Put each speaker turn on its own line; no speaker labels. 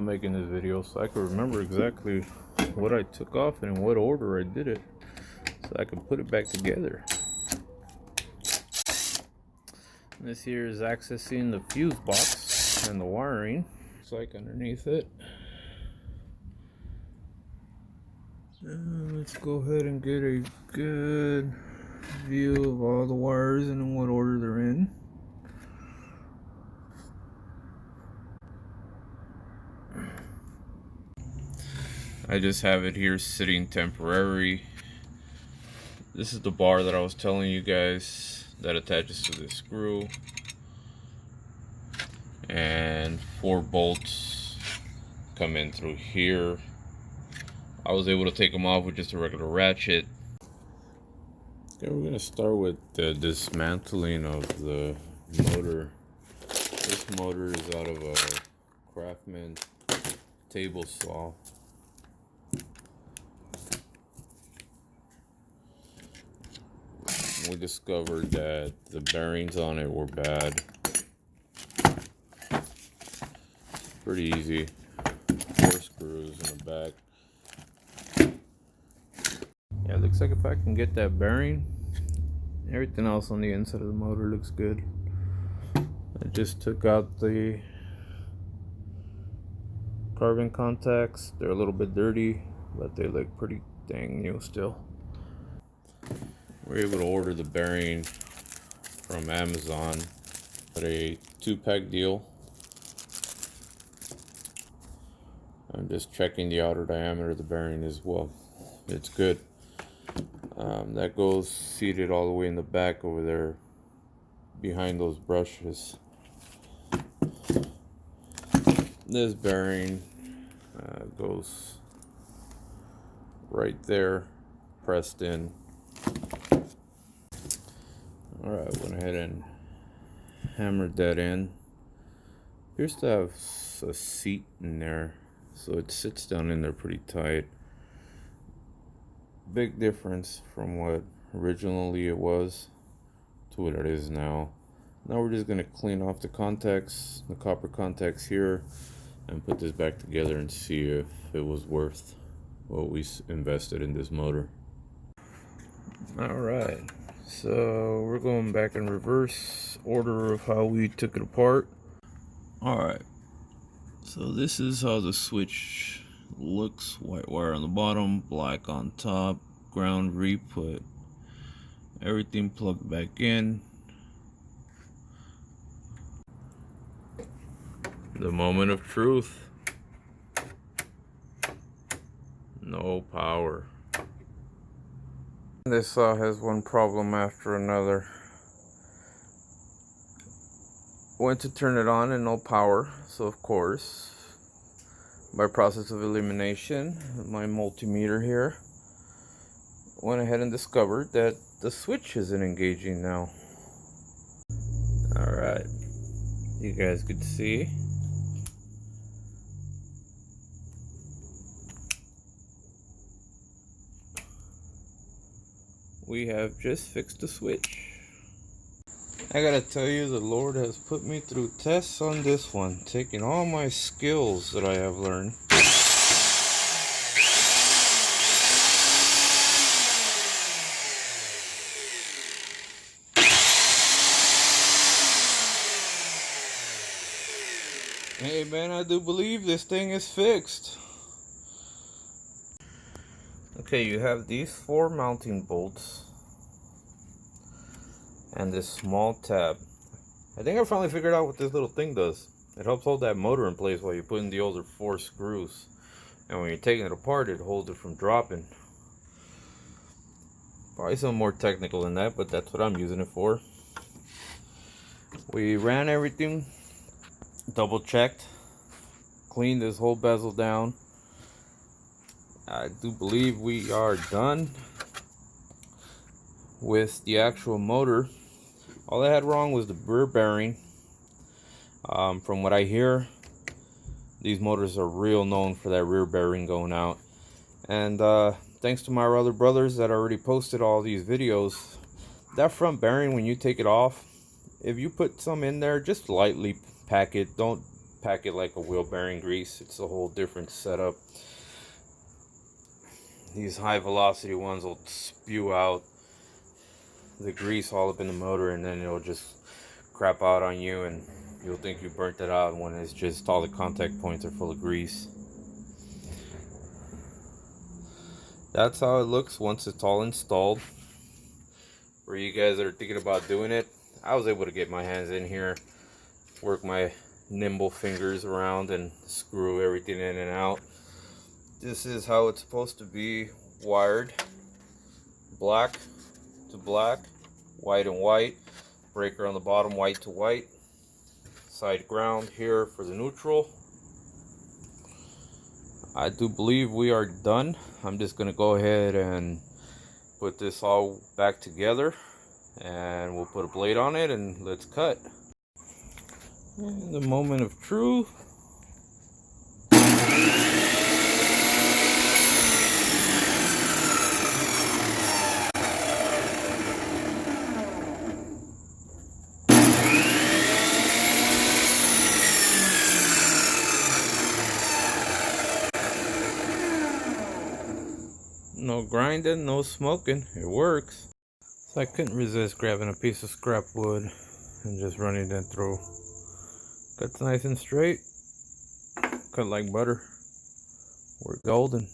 I'm making this video so I can remember exactly what I took off and in what order I did it, so I can put it back together. And this here is accessing the fuse box and the wiring. Looks like underneath it. Let's go ahead and get a good view of all the wires and in what order they're in. I just have it here sitting temporary. This is the bar that I was telling you guys that attaches to this screw, and 4 bolts come in through here. I was able to take them off with just a regular ratchet. Okay, we're gonna start with the dismantling of the motor. This motor is out of a Craftsman table saw. We discovered that the bearings on it were bad. Pretty easy. 4 screws in the back. Yeah, it looks like if I can get that bearing, everything else on the inside of the motor looks good. I just took out the carbon contacts. They're a little bit dirty, but they look pretty dang new still. We're able to order the bearing from Amazon at a 2-pack deal. I'm just checking the outer diameter of the bearing as well. It's good. That goes seated all the way in the back over there behind those brushes. This bearing goes right there, pressed in. Alright, went ahead and hammered that in. Appears to have a seat in there, so it sits down in there pretty tight. Big difference from what originally it was to what it is now. Now we're just going to clean off the contacts, the copper contacts here, and put this back together and see if it was worth what we invested in this motor. Alright, so we're going back in reverse order of how we took it apart. Alright, so this is how the switch looks. White wire on the bottom, black on top, ground re-put. Everything plugged back in. The moment of truth. No power. This saw has one problem after another. Went to turn it on and no power, so of course, by process of elimination, my multimeter here went ahead and discovered that the switch isn't engaging now. Alright, you guys could see. We have just fixed the switch. I gotta tell you, the Lord has put me through tests on this one, taking all my skills that I have learned. Hey man, I do believe this thing is fixed. Okay, you have these 4 mounting bolts and this small tab. I think I finally figured out what this little thing does. It helps hold that motor in place while you put in the older 4 screws. And when you're taking it apart, it holds it from dropping. Probably something more technical than that, but that's what I'm using it for. We ran everything, double checked, cleaned this whole bezel down. I do believe we are done with the actual motor. All I had wrong was the rear bearing. From what I hear, these motors are real known for that rear bearing going out. And thanks to my other brothers that already posted all these videos, that front bearing, when you take it off, if you put some in there, just lightly pack it. Don't pack it like a wheel bearing grease. It's a whole different setup. These high velocity ones will spew out the grease all up in the motor, and then it'll just crap out on you, and you'll think you burnt it out when it's just all the contact points are full of grease. That's how it looks once it's all installed. For you guys that are thinking about doing it, I was able to get my hands in here, work my nimble fingers around and screw everything in and out. This is how it's supposed to be wired. Black to black, white and white. Breaker on the bottom, white to white. Side ground here for the neutral. I do believe we are done. I'm just gonna go ahead and put this all back together, and we'll put a blade on it and let's cut. And the moment of truth. No grinding, no smoking, it works. So I couldn't resist grabbing a piece of scrap wood and just running it through. Cuts nice and straight, cut like butter. We're golden.